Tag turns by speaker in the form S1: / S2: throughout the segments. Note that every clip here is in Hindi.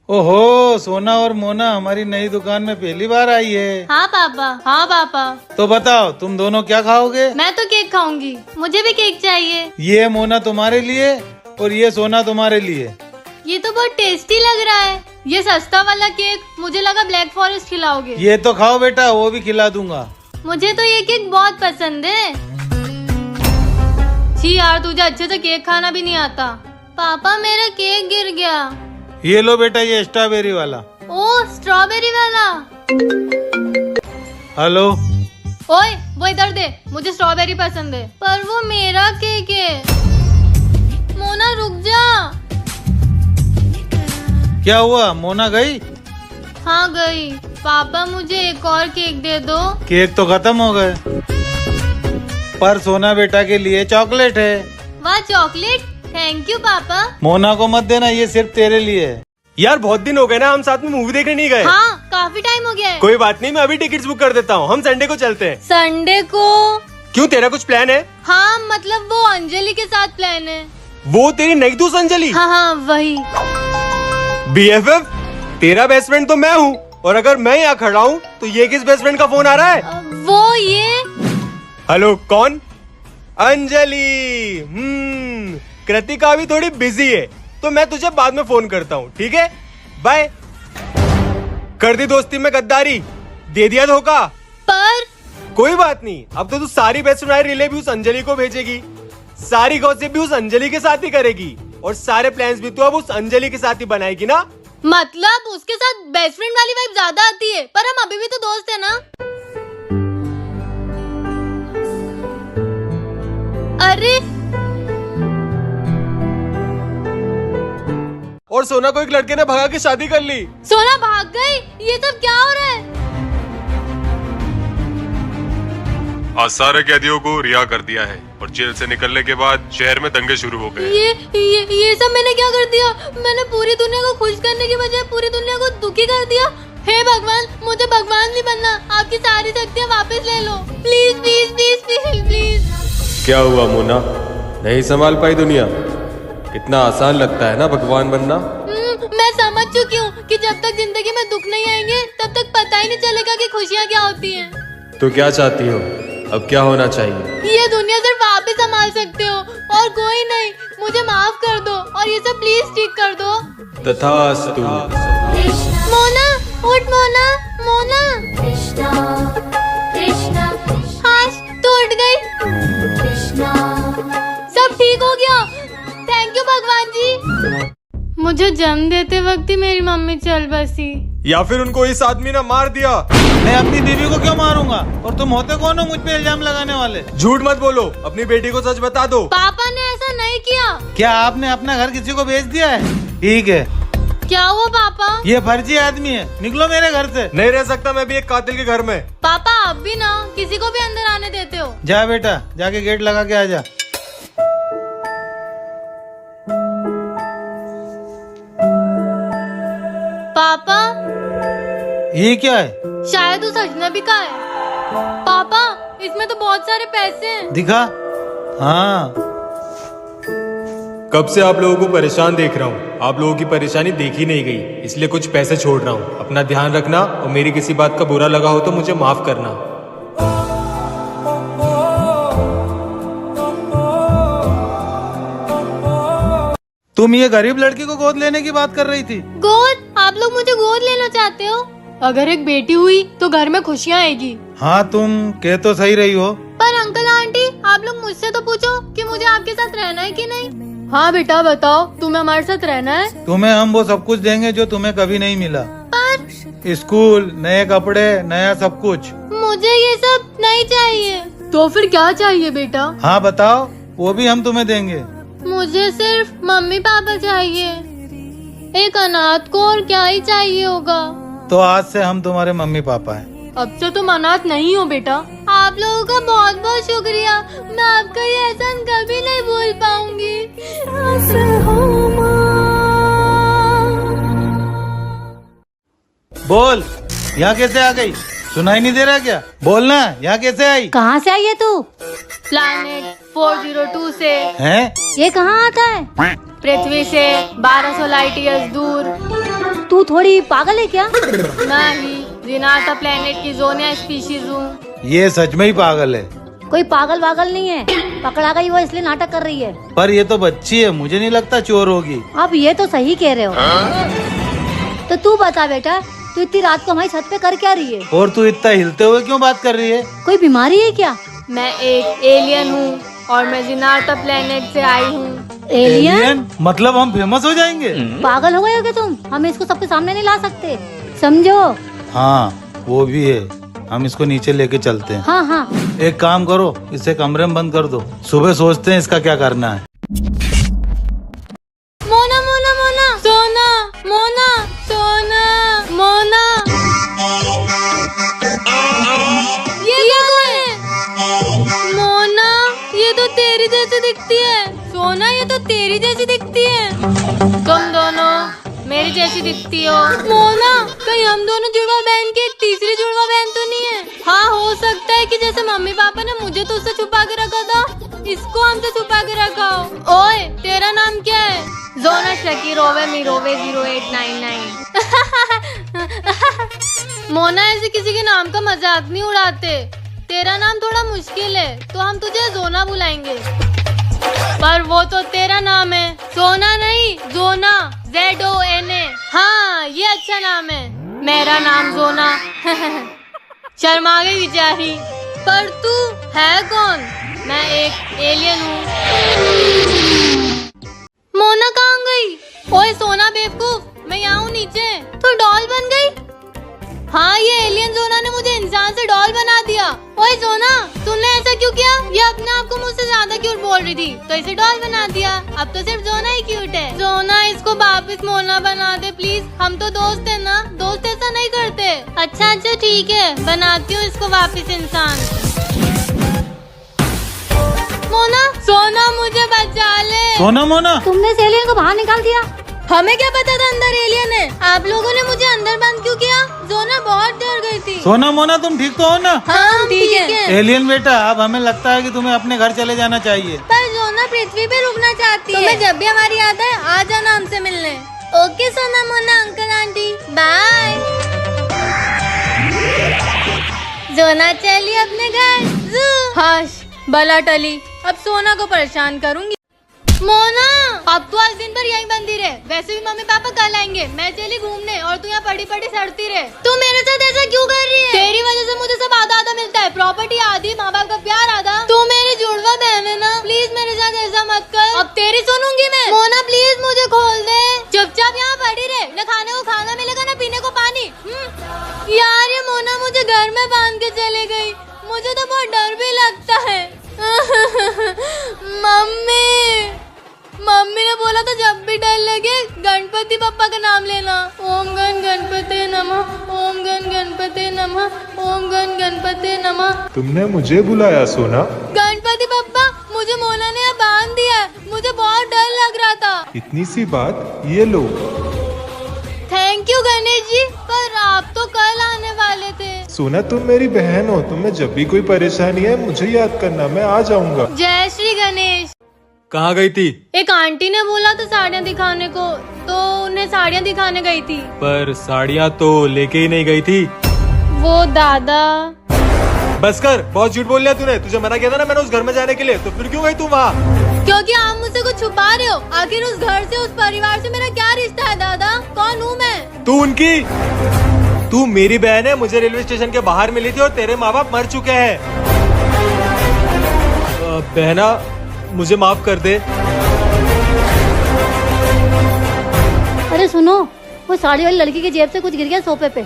S1: ओहो, सोना और मोना हमारी नई दुकान में पहली बार आई है।
S2: हाँ पापा, हाँ पापा।
S1: तो बताओ तुम दोनों क्या खाओगे?
S2: मैं तो केक खाऊंगी, मुझे भी केक चाहिए।
S1: ये मोना तुम्हारे लिए और ये सोना तुम्हारे लिए।
S2: ये तो बहुत टेस्टी लग रहा है। ये सस्ता वाला केक, मुझे लगा ब्लैक फॉरेस्ट खिलाओगे।
S1: ये तो खाओ बेटा, वो भी खिला दूंगा।
S2: मुझे तो ये केक बहुत पसंद है। छी यार, तुझे अच्छे से केक खाना भी नहीं आता। पापा मेरा केक गिर गया।
S1: ये लो बेटा, ये स्ट्रॉबेरी वाला।
S2: ओ स्ट्रॉबेरी वाला।
S1: हेलो।
S2: ओए वो इधर दे, मुझे स्ट्रॉबेरी पसंद है। पर वो मेरा केक है। मोना रुक जा।
S1: क्या हुआ, मोना गई?
S2: हाँ गई। पापा मुझे एक और केक दे दो।
S1: केक तो खत्म हो गए, पर सोना बेटा के लिए चॉकलेट है।
S2: वाह चॉकलेट, थैंक यू पापा।
S1: मोना को मत देना, ये सिर्फ तेरे लिए है।
S3: यार बहुत दिन हो गए ना, हम साथ में मूवी देखने नहीं गए।
S2: हाँ काफी टाइम हो गया है।
S3: कोई बात नहीं, मैं अभी टिकट्स बुक कर देता हूँ। हम संडे को चलते हैं।
S2: संडे को?
S3: क्यों, तेरा कुछ प्लान है?
S2: हाँ मतलब वो अंजलि के साथ प्लान है।
S3: वो तेरी नई दोस्त अंजलि?
S2: हाँ हाँ वही।
S3: BFF? तेरा बेस्ट फ्रेंड तो मैं हूँ, और अगर मैं यहाँ खड़ा हूँ तो ये किस बेस्ट फ्रेंड का फोन आ रहा है?
S2: वो ये।
S3: हेलो, कौन? अंजलि। कृतिका भी थोड़ी बिजी है, तो मैं तुझे बाद में फोन करता हूँ, ठीक है? बाय। कर दी दोस्ती में गद्दारी, दे दिया धोखा।
S2: पर
S3: कोई बात नहीं, अब तो तू सारी बेस्ट फ्रेंड रिले भी उस अंजलि को भेजेगी, सारी गॉसिप भी उस अंजलि के साथ ही करेगी, और सारे प्लान्स भी तो अब उस अंजलि के साथ ही बनाएगी ना।
S2: मतलब उसके साथ बेस्ट फ्रेंड वाली वाइब ज्यादा आती है, पर हम अभी भी तो दोस्त है ना। अरे
S3: और सोना को एक लड़के ने भगा के शादी कर ली।
S2: सोना भाग गई? ये सब क्या हो रहा है?
S4: आज सारे कैदियों को रिहा कर दिया है और जेल से निकलने के बाद शहर में दंगे शुरू हो गए।
S2: ये सब मैंने क्या कर दिया? मैंने पूरी दुनिया को खुश करने की बजाय पूरी दुनिया को दुखी कर दिया। हे भगवान, मुझे भगवान नहीं बनना, आपकी सारी शक्तियाँ वापस ले लो please please please please please.
S3: क्या हुआ मोना, नहीं संभाल पाई दुनिया? कितना आसान लगता है ना भगवान बनना।
S2: मैं समझ चुकी हूँ कि जब तक जिंदगी में दुख नहीं आएंगे तब तक पता ही नहीं चलेगा कि खुशियाँ क्या होती हैं।
S3: तो क्या चाहती हो, अब क्या होना चाहिए?
S2: ये दुनिया सिर्फ आप ही संभाल सकते हो और कोई नहीं। मुझे माफ कर दो और ये सब प्लीज ठीक कर दो।
S3: तथास्तु।
S2: मोना उठ, मोना मोना। हाँ टूट गई। सब ठीक हो गया, थैंक यू भगवान जी। मुझे जन्म देते वक्त ही मेरी मम्मी चल बसी।
S3: या फिर उनको इस आदमी ने मार दिया।
S1: मैं अपनी बीवी को क्यों मारूंगा? और तुम होते कौन हो मुझ पे इल्जाम लगाने वाले?
S3: झूठ मत बोलो, अपनी बेटी को सच बता दो।
S2: पापा ने ऐसा नहीं किया।
S1: क्या आपने अपना घर किसी को बेच दिया है? ठीक है।
S2: क्या हुआ पापा?
S1: ये फर्जी आदमी है, निकलो मेरे घर से।
S3: नहीं रह सकता मैं भी एक कातिल के घर में।
S2: पापा आप भी ना किसी को भी अंदर आने देते हो।
S1: जा बेटा, जाके गेट लगा के आ जा।
S2: पापा
S1: ये क्या है?
S2: शायद उस अजनबी का है। पापा इसमें तो बहुत सारे पैसे हैं।
S1: दिखा। हाँ।
S3: कब से आप लोगों को परेशान देख रहा हूँ, आप लोगों की परेशानी देखी नहीं गई, इसलिए कुछ पैसे छोड़ रहा हूँ। अपना ध्यान रखना, और मेरी किसी बात का बुरा लगा हो तो मुझे माफ करना।
S1: तुम ये गरीब लड़की को गोद लेने की बात कर रही थी।
S2: गोद? आप लोग मुझे गोद लेना चाहते हो? अगर एक बेटी हुई तो घर में खुशियाँ आएगी।
S1: हाँ तुम कह तो सही रही हो।
S2: पर अंकल आंटी आप लोग मुझसे तो पूछो कि मुझे आपके साथ रहना है कि नहीं। हाँ बेटा बताओ, तुम्हें हमारे साथ रहना है?
S1: तुम्हें हम वो सब कुछ देंगे जो तुम्हें कभी नहीं मिला।
S2: पर
S1: स्कूल, नए कपड़े, नया सब कुछ।
S2: मुझे ये सब नहीं चाहिए। तो फिर क्या चाहिए बेटा?
S1: हाँ बताओ, वो भी हम तुम्हें देंगे।
S2: मुझे सिर्फ मम्मी पापा चाहिए। एक अनाथ को और क्या ही चाहिए होगा।
S1: तो आज से हम तुम्हारे मम्मी पापा हैं।
S2: अब से तुम अनाथ नहीं हो बेटा। आप लोगों का बहुत बहुत शुक्रिया, मैं आपका ये एहसान कभी नहीं भूल पाऊंगी।
S1: बोल, यहाँ कैसे आ गई? सुनाई नहीं दे रहा क्या? बोलना, यहाँ कैसे आई?
S5: कहाँ से आई है तू?
S2: प्लैनेट 402 से।
S1: हैं?
S5: ये कहाँ आता है?
S2: पृथ्वी से 1200 लाइट ईयर्स दूर।
S5: तू थोड़ी पागल है क्या?
S2: नहीं, जिनाता प्लेनेट की जोनिया स्पीशीज हूँ।
S1: ये सच में ही पागल है।
S5: कोई पागल वागल नहीं है, पकड़ा गई वो इसलिए नाटक कर रही है।
S1: पर ये तो बच्ची है, मुझे नहीं लगता चोर होगी।
S5: आप ये तो सही कह रहे हो। तो तू बता बेटा, तू इतनी रात को हमारी छत पे कर क्या रही है?
S1: और तू इतना हिलते हुए क्यों बात कर रही है?
S5: कोई बीमारी है क्या?
S2: मैं एक एलियन हूँ और मैं जिनाता प्लेनेट से आई हूँ।
S5: एलियन?
S1: मतलब हम फेमस हो जाएंगे?
S5: पागल हो गए हो क्या तुम? हम इसको सबके सामने नहीं ला सकते, समझो।
S1: हाँ वो भी है, हम इसको नीचे लेके चलते हैं।
S5: हाँ हाँ।
S1: एक काम करो, इसे कमरे में बंद कर दो, सुबह सोचते हैं इसका क्या करना है।
S2: मोना मोना मोना सोना, मोना सोना, मोना। ये कौन है? मोना, ये तो तेरी जैसी दिखती है। सोना, ये तो तेरी जैसी दिखती है। तुम दोनों मेरी जैसी दिखती हो। मोना, कहीं हम दोनों जुड़वा बहन की एक तीसरी जुड़वा बहन तो नहीं है? हाँ, हो सकता है कि जैसे मम्मी पापा ने मुझे तो उससे छुपा के रखा था, इसको हमसे छुपा के रखा हो। ओए, तेरा नाम क्या है? जोना शकीरोवे मिरोवे 0899। मोना, ऐसे किसी के नाम का मजाक नहीं उड़ाते। तेरा नाम थोड़ा मुश्किल है, तो हम तुझे जोना बुलाएंगे। पर वो तो तेरा नाम है, सोना नहीं, जोना, ZONA। हाँ, ये अच्छा नाम है। मेरा नाम जोना। शर्मा गई बेचारी। पर तू है कौन? मैं एक एलियन हूँ। मोना कहाँ गई? ओए सोना बेवकूफ, मैं यहाँ हूँ नीचे। तू डॉल बन गई? हाँ, ये एलियन जोना ने मुझे इंसान से डॉल बना दिया। ओए जोना, तूने ऐसा क्यों किया? ये अपने आप को मुझसे ज्यादा क्यूट बोल रही थी, तो इसे डॉल बना दिया। अब तो सिर्फ जोना ही क्यूट है। जोना, इसको वापस मोना बना दे प्लीज, हम तो दोस्त है ना, दोस्त ऐसा नहीं करते। अच्छा अच्छा ठीक है, बनाती हूँ इसको वापस इंसान। मोना, सोना मुझे बचा ले।
S1: सोना मोना,
S5: तुमने इस एलियन को बाहर निकाल दिया?
S2: हमें क्या पता था अंदर एलियन है? आप लोगों ने मुझे अंदर बंद क्यों किया? जोना बहुत डर गई थी।
S1: सोना मोना, तुम ठीक तो हो ना?
S2: हाँ ठीक है।
S1: एलियन बेटा, अब हमें लगता है कि तुम्हें अपने घर चले जाना चाहिए।
S2: पर जोना पृथ्वी पे रुकना चाहती है। तुम्हें जब भी हमारी याद आए, आ जाना हमसे मिलने। ओके सोना मोना अंकल आंटी, बाय। जोना चली अपने घर। हाश, बला टली, अब सोना को परेशान करूंगी। मोना, अब तो आज दिन भर यहीं बंदी रहे। वैसे भी मम्मी पापा कल आएंगे, मैं चली घूमने और तू यहाँ पड़ी पड़ी सड़ती रहे। तू मेरे साथ ऐसा क्यों कर रही है? तेरी वजह से मुझे सब आधा आधा मिलता है, प्रॉपर्टी आधी, माँ बाप का प्यार आधा। तू मेरी जुड़वा बहन है ना, प्लीज मेरे साथ ऐसा मत कर। अब तेरी सुनूंगी मैं। मोना प्लीज मुझे खोल दे। चुपचाप यहाँ पड़ी रहे, न खाने को खाना मिलेगा न पीने को पानी। यार ये मोना मुझे घर में बांध के चले गई, मुझे तो बहुत डर भी लगता है। मम्मी ने बोला था जब भी डर लगे गणपति बप्पा का नाम लेना। ओम गण गणपते नमः, ओम गण गणपते नमः, ओम गण गणपते नमः।
S6: तुमने मुझे बुलाया सोना?
S2: गणपति बप्पा, मुझे मोना ने यहाँ बांध दिया, मुझे बहुत डर लग रहा था।
S6: इतनी सी बात, ये लो।
S2: थैंक यू गणेश जी, पर आप तो कल आने वाले थे।
S6: सोना तुम मेरी बहन हो, तुम्हें जब भी कोई परेशानी है मुझे याद करना, मैं आ जाऊंगा।
S2: जय श्री गणेश।
S3: कहाँ गई थी?
S2: एक आंटी ने बोला था साड़ियाँ दिखाने को, तो उन्हें साड़ियाँ दिखाने गई थी।
S3: पर साड़ियाँ तो लेके ही नहीं गई थी।
S2: वो दादा।
S3: बस कर, बहुत झूठ बोल लिया तूने। तुझे मना किया था ना मैंने उस घर में जाने के लिए, तो फिर क्यों गई तू वहाँ?
S2: क्योंकि आप मुझसे कुछ छुपा रहे हो। आखिर उस घर से, उस परिवार से मेरा क्या रिश्ता है दादा? कौन हूँ मैं?
S3: तू उनकी, तू मेरी बहन है। मुझे रेलवे स्टेशन के बाहर मिली थी और तेरे माँ बाप मर चुके हैं। बहना, मुझे माफ कर दे।
S5: अरे सुनो, वो साड़ी वाली लड़की की जेब से कुछ गिर गया सोफे पे।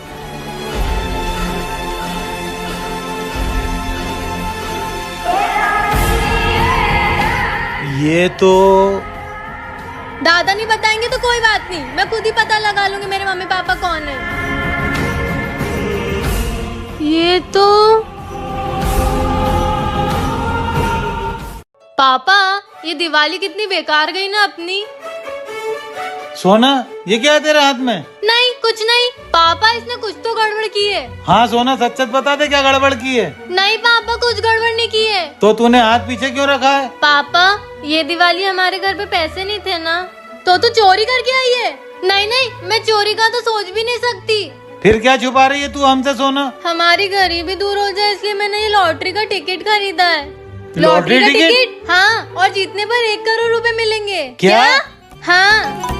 S1: ये तो
S2: दादा नहीं बताएंगे तो कोई बात नहीं, मैं खुद ही पता लगा लूंगी मेरे मम्मी पापा कौन है। ये तो पापा, ये दिवाली कितनी बेकार गई ना अपनी।
S1: सोना, ये क्या है तेरे हाथ में?
S2: नहीं कुछ नहीं पापा, इसने कुछ तो गड़बड़ की है।
S1: हाँ सोना, सच सच बता दे, क्या गड़बड़ की है?
S2: नहीं पापा, कुछ गड़बड़ नहीं की है।
S1: तो तूने हाथ पीछे क्यों रखा है?
S2: पापा, ये दिवाली हमारे घर पे पैसे नहीं थे ना, तो तू चोरी करके आई है। नहीं नहीं, मैं चोरी का तो सोच भी नहीं सकती।
S1: फिर क्या छुपा रही है तू हमसे सोना?
S2: हमारी गरीबी दूर हो जाए इसलिए मैंने ये लॉटरी का टिकट खरीदा है।
S1: लॉटरी
S2: का
S1: टिकट?
S2: हाँ, और जीतने पर 1 करोड़ रुपए मिलेंगे।
S1: क्या?
S2: हाँ।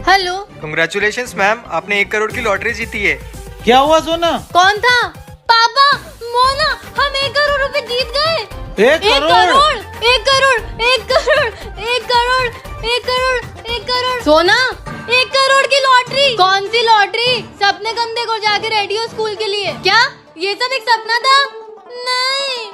S2: हेलो,
S7: कंग्रेचुलेशंस मैम, आपने 1 करोड़ की लॉटरी जीती है।
S1: क्या हुआ सोना?
S2: कौन था? पापा, मोना, हम 1 करोड़ रुपए जीत गए।
S1: 1 करोड़?
S2: 1 करोड़, 1 करोड़, 1 करोड़, 1 करोड़, 1 करोड़। सोना, 1 करोड़ की लॉटरी। कौन सी लॉटरी? सपने कम देखो जाके रेडियो स्कूल के लिए। क्या ये सब एक सपना था? नहीं।